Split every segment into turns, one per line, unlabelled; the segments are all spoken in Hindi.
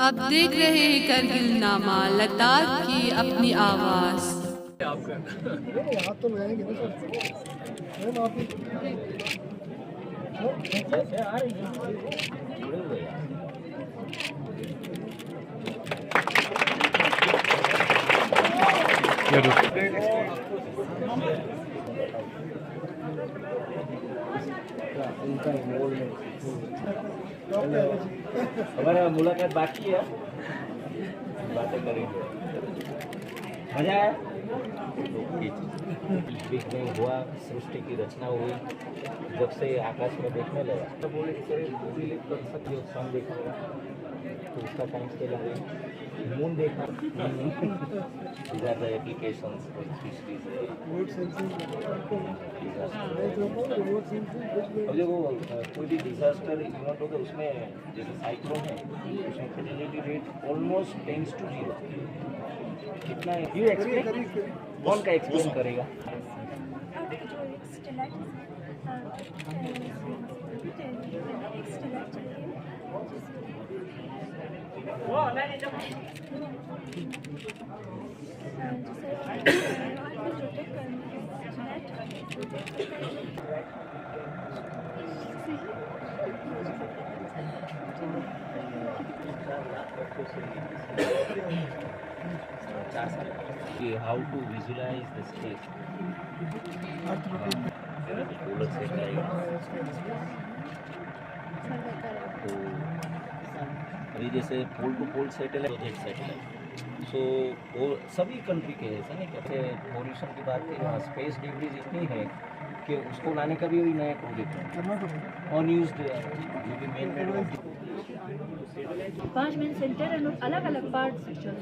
अब देख रहे हैं करगिल नामा लद्दाख की अपनी आवाज़।
हाथ तो लगाएंगे ना सर। आप
हमारा मुलाकात बाकी है, बातें करेंगे। मजा आया? बीच में हुआ, सृष्टि की रचना हुई, जब से आकाश में देखने लगा तो बोले सब जो सन देखा तो उसका टाइम स्केल आ गया, मून देखा। These are the applications for fisheries. अब जो वो कोई भी डिजास्टर इवेंट होगा उसमें जैसे साइक्लोन है, उसमें fertility rate almost tends to 0। कितना यू एक्सप्लेन, कौन का एक्सप्लेन करेगा? How to visualize the space? Solar से आएगा तो अभी जैसे पोल टू पोल सैटेलाइट सो वो सभी कंट्री के ऐसा नहीं कहते। पॉल्यूशन की बात की, स्पेस डिब्रीज इतनी है कि उसको लाने का भी नया प्रोजेक्ट है अनयूज्ड जो भी मेन
5 मेन सेंटर है अलग अलग पार्ट सेक्शन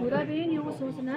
पूरा भी नहीं वो सोचना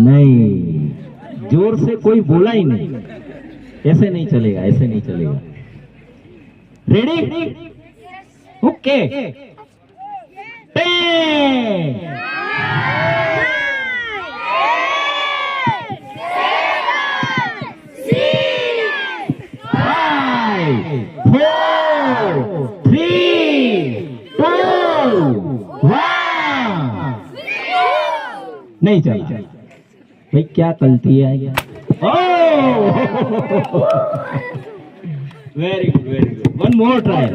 नहीं, जोर से कोई बोला ही नहीं, ऐसे नहीं चलेगा, ऐसे नहीं चलेगा। रेडी? ओके। 10 5 4 3 2 1 नहीं चला भाई, क्या गलती है? Very good, very good. One more trial.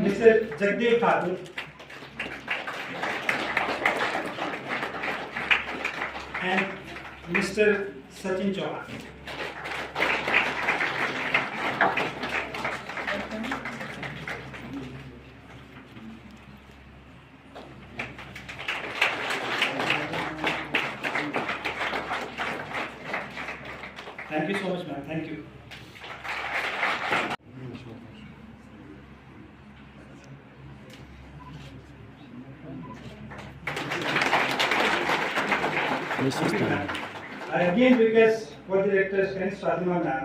Mister Jagdev Thakur, and mister Sachin Chauhan. Thank you so much, ma'am. Thank you. I again request for Director Spence Fatima ma'am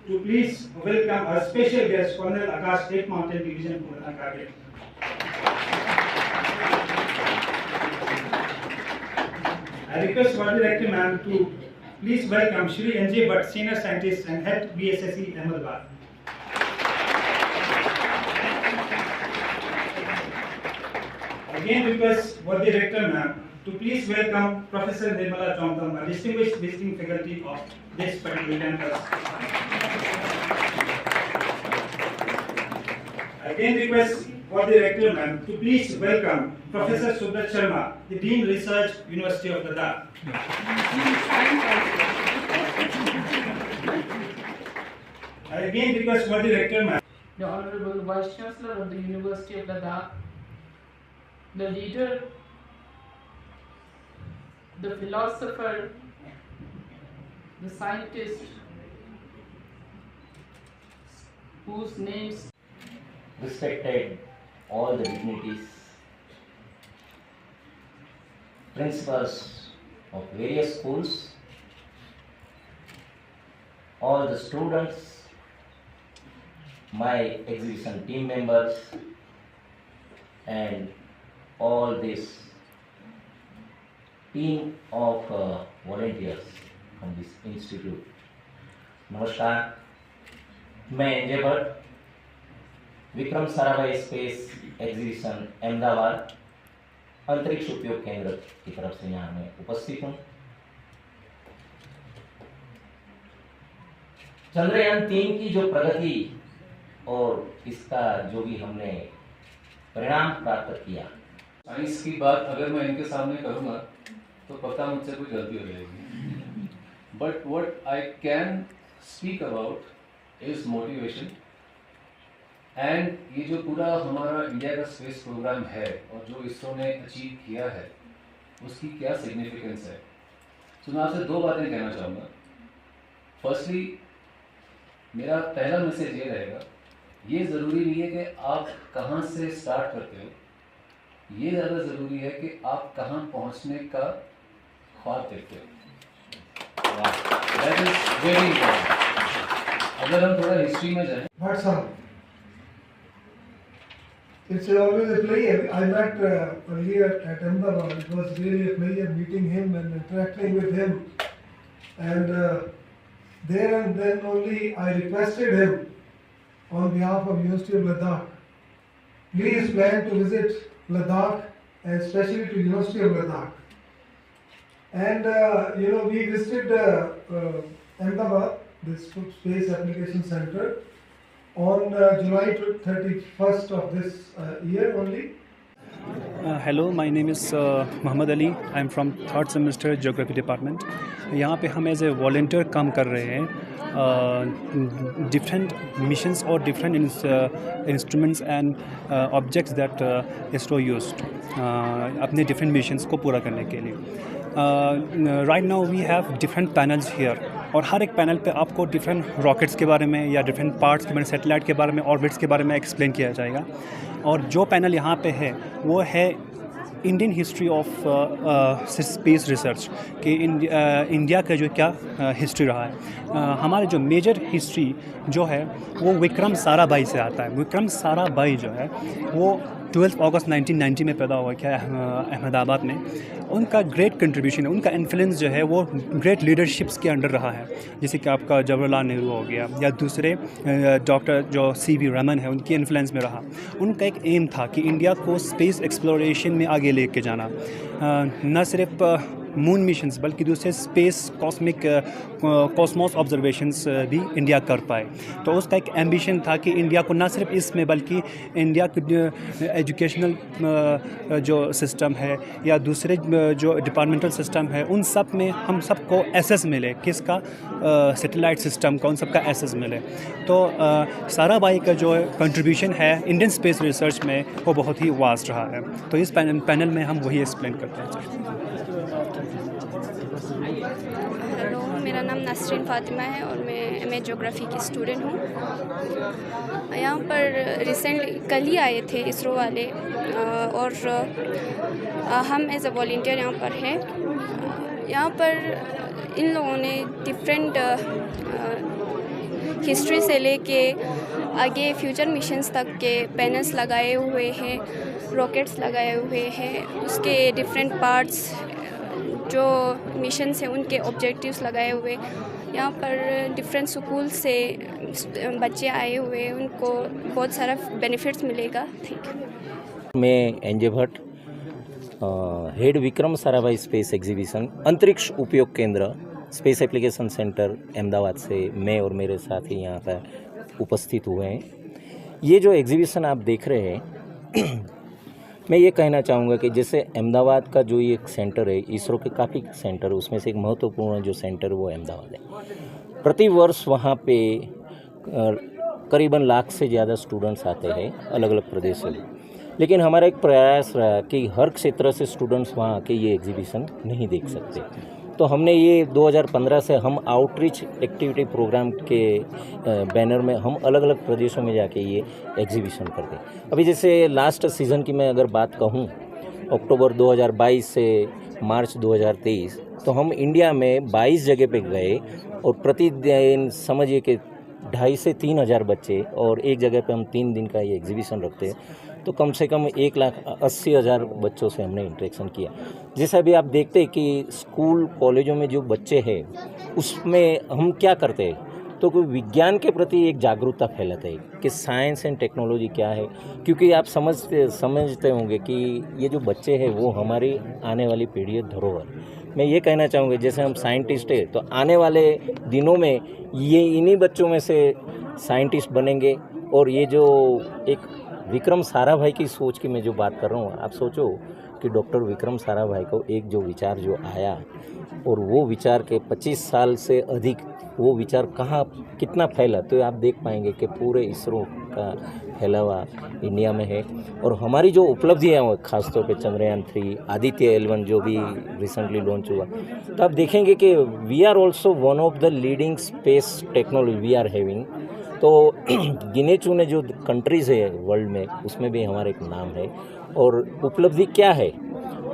to please welcome our special guest, Colonel Akash, State Mountain Division, Purana Cadet. I request for Director ma'am to please welcome Shri N.J. Bhatt, Senior Scientist and Head BSSE Ahmedabad. again request board director ma'am to please welcome Professor Nirmala Chongtham, a distinguished visiting faculty of this particular campus. Again request board director ma'am to please welcome Professor Subrat Sharma, the Dean Research, University of Ladakh. I again request board director ma'am.
The Honorable Vice Chancellor of the University of Ladakh, the leader, the philosopher, the scientist, whose names
Respected all the dignitaries, principals of various schools, all the students, my exhibition team members, and all this team of volunteers from this institute. नमस्कार, मैं एंजे भट्ट विक्रम साराभाई स्पेस एग्जीबिशन अहमदाबाद अंतरिक्ष उपयोग केंद्र की तरफ से यहाँ मैं उपस्थित हूँ। चंद्रयान 3 की जो प्रगति और इसका जो भी हमने परिणाम प्राप्त किया,
साइंस की बात अगर मैं इनके सामने करूँगा तो पता मुझसे कोई गलती हो जाएगी, but what I can speak about is motivation. And ये जो पूरा हमारा इंडिया का स्पेस प्रोग्राम है और जो इसरो ने अचीव किया है उसकी क्या सिग्निफिकेंस है, तो मैं आपसे दो बातें कहना चाहूँगा। फर्स्टली मेरा पहला मैसेज ये रहेगा, ये ज़रूरी नहीं है कि आप कहाँ से स्टार्ट करते हो, ये ज़्यादा ज़रूरी है कि आप कहाँ पहुँचने का ख्वाब देखते हो। That is very important. अगर हम थोड़ा हिस्ट्री में जाएं,
But sir, it's always a pleasure. I met earlier at Ahmedabad. It was really a pleasure meeting him and interacting with him. And there and then only I requested him on behalf of University of Ladakh, please plan to visit Ladakh and especially to University of Ladakh. And we visited Ahmedabad, this Space Application Center, on July 31st of this year only.
Hello, my name is Muhammad Ali. I am from third semester Geography Department. यहाँ पे हम एज ए वॉल्टियर काम कर रहे हैं डिफरेंट मिशंस और different instruments and objects that ISRO used अपने डिफरेंट मिशंस को पूरा करने के लिए। Right now we have different panels here और हर एक पैनल पे आपको डिफरेंट रॉकेट्स के बारे में या डिफरेंट पार्ट्स के बारे में, सैटेलाइट के बारे में, ऑर्बिट्स के बारे में एक्सप्लेन किया जाएगा। और जो पैनल यहाँ पे है वो है Indian history of space research कि इंडिया का जो क्या हिस्ट्री रहा है। हमारे जो मेजर हिस्ट्री जो है वो विक्रम साराभाई से आता है। विक्रम साराभाई जो है वो 12 अगस्त 1990 में पैदा हुआ क्या अहमदाबाद में। उनका ग्रेट कंट्रीब्यूशन है, उनका इन्फ्लुएंस जो है वो ग्रेट लीडरशिप्स के अंडर रहा है, जैसे कि आपका जवाहरलाल नेहरू हो गया या दूसरे डॉक्टर जो CV रमन है उनकी इन्फ्लुएंस में रहा। उनका एक एम था कि इंडिया को स्पेस एक्सप्लोरेशन में आगे लेके जाना, न सिर्फ मून मिशंस बल्कि दूसरे स्पेस कॉस्मोस ऑब्जर्वेशंस भी इंडिया कर पाए। तो उसका एक एम्बिशन था कि इंडिया को न सिर्फ इसमें बल्कि इंडिया के एजुकेशनल जो सिस्टम है या दूसरे जो डिपार्टमेंटल सिस्टम है उन सब में हम सबको एसेस मिले, किसका सैटेलाइट सिस्टम का, उन सब का एसेस मिले। तो साराभाई का जो कंट्रीब्यूशन है इंडियन स्पेस रिसर्च में वो बहुत ही वास्ट रहा है। तो इस पैनल में हम वही एक्सप्लेन करते हैं।
हेलो, मेरा नाम नसरीन फ़ातिमा है और मैं MA ज्योग्राफी की स्टूडेंट हूँ। यहाँ पर रिसेंटली कल ही आए थे इसरो वाले और हम एज अ वॉलंटियर यहाँ पर हैं। यहाँ पर इन लोगों ने डिफरेंट हिस्ट्री से लेके आगे फ्यूचर मिशंस तक के पैनल्स लगाए हुए हैं, रॉकेट्स लगाए हुए हैं, उसके डिफरेंट पार्ट्स जो मिशन से उनके ऑब्जेक्टिव्स लगाए हुए। यहाँ पर डिफरेंट स्कूल से बच्चे आए हुए, उनको बहुत सारा बेनिफिट्स मिलेगा। Thank you.
मैं एंजे Bhatt head Vikram Sarabhai space exhibition Antariksh Upyog केंद्र स्पेस एप्लीकेशन सेंटर अहमदाबाद से मैं और मेरे साथी यहाँ पर उपस्थित हुए हैं। ये जो एग्जीबिशन आप देख रहे हैं मैं ये कहना चाहूँगा कि जैसे अहमदाबाद का जो ये सेंटर है, इसरो के काफ़ी सेंटर, उसमें से एक महत्वपूर्ण जो सेंटर वो अहमदाबाद है। प्रति वर्ष वहाँ पे करीबन लाख से ज़्यादा स्टूडेंट्स आते हैं अलग अलग प्रदेशों से, लेकिन हमारा एक प्रयास रहा कि हर क्षेत्र से स्टूडेंट्स वहाँ आके ये एग्जीबिशन नहीं देख सकते। तो हमने ये 2015 से हम आउटरीच एक्टिविटी प्रोग्राम के बैनर में हम अलग अलग प्रदेशों में जाके ये एग्जीबिशन करते हैं। अभी जैसे लास्ट सीज़न की मैं अगर बात कहूँ, अक्टूबर 2022 से मार्च 2023, तो हम इंडिया में 22 जगह पे गए और प्रतिदिन समझिए कि 2,500 से 3,000 बच्चे, और एक जगह पे हम 3 दिन का ये एग्जीबिशन रखते हैं, तो कम से कम 1,80,000 बच्चों से हमने इंटरेक्शन किया। जैसा भी आप देखते हैं कि स्कूल कॉलेजों में जो बच्चे हैं उसमें हम क्या करते हैं, तो कोई विज्ञान के प्रति एक जागरूकता फैलाते हैं कि साइंस एंड टेक्नोलॉजी क्या है, क्योंकि आप समझते होंगे कि ये जो बच्चे हैं वो हमारी आने वाली पीढ़ी है, धरोहर। मैं ये कहना चाहूँगा जैसे हम साइंटिस्ट हैं तो आने वाले दिनों में ये इन्हीं बच्चों में से साइंटिस्ट बनेंगे। और ये जो एक विक्रम साराभाई की सोच की मैं जो बात कर रहा हूँ, आप सोचो कि डॉक्टर विक्रम साराभाई को एक जो विचार जो आया और वो विचार के 25 साल से अधिक वो विचार कहाँ कितना फैला, तो आप देख पाएंगे कि पूरे इसरो का फैलावा इंडिया में है। और हमारी जो उपलब्धियाँ हैं खासतौर पे चंद्रयान 3, आदित्य L1 जो भी रिसेंटली लॉन्च हुआ, तो आप देखेंगे कि we are also one of the leading space technology we are having. तो गिने चुने जो कंट्रीज़ है वर्ल्ड में उसमें भी हमारा एक नाम है। और उपलब्धि क्या है,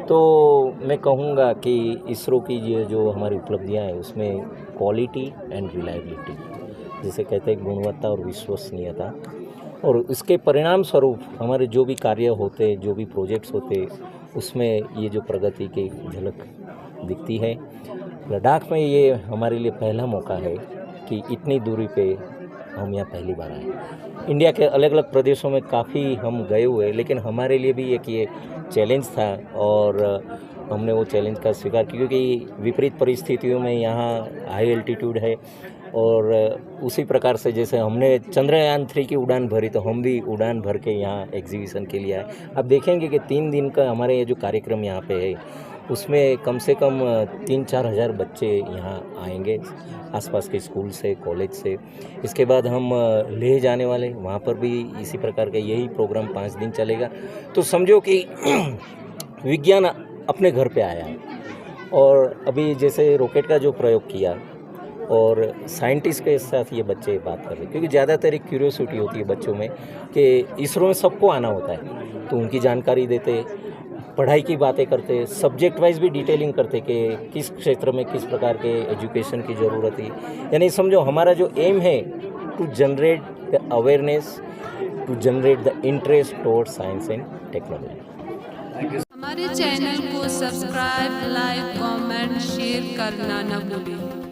तो मैं कहूँगा कि इसरो की ये जो हमारी उपलब्धियाँ हैं उसमें क्वालिटी एंड रिलायबिलिटी, जिसे कहते हैं गुणवत्ता और विश्वसनीयता, और इसके परिणाम स्वरूप हमारे जो भी कार्य होते, जो भी प्रोजेक्ट्स होते, उसमें ये जो प्रगति की झलक दिखती है। लद्दाख में ये हमारे लिए पहला मौका है कि इतनी दूरी पे हम यहाँ पहली बार आए। इंडिया के अलग अलग प्रदेशों में काफ़ी हम गए हुए, लेकिन हमारे लिए भी एक ये चैलेंज था और हमने वो चैलेंज का स्वीकार किया, क्योंकि विपरीत परिस्थितियों में यहाँ हाई एल्टीट्यूड है। और उसी प्रकार से जैसे हमने चंद्रयान 3 की उड़ान भरी, तो हम भी उड़ान भर के यहाँ एग्जीबिशन के लिए आए। आप देखेंगे कि 3 दिन का हमारे ये जो कार्यक्रम यहाँ पे है उसमें कम से कम 3-4 हज़ार बच्चे यहाँ आएंगे आसपास के स्कूल से, कॉलेज से। इसके बाद हम लेह जाने वाले, वहाँ पर भी इसी प्रकार का यही प्रोग्राम 5 दिन चलेगा। तो समझो कि विज्ञान अपने घर पे आया है। और अभी जैसे रॉकेट का जो प्रयोग किया और साइंटिस्ट के साथ ये बच्चे बात कर रहे हैं, क्योंकि ज़्यादातर एक क्यूरियोसिटी होती है बच्चों में कि इसरो में सबको आना होता है, तो उनकी जानकारी देते, पढ़ाई की बातें करते, सब्जेक्ट वाइज भी डिटेलिंग करते कि किस क्षेत्र में किस प्रकार के एजुकेशन की ज़रूरत है। यानी समझो हमारा जो एम है to generate the awareness, to generate the interest towards science and technology.
हमारे चैनल को सब्सक्राइब, लाइक, कमेंट, शेयर करना न भूलें।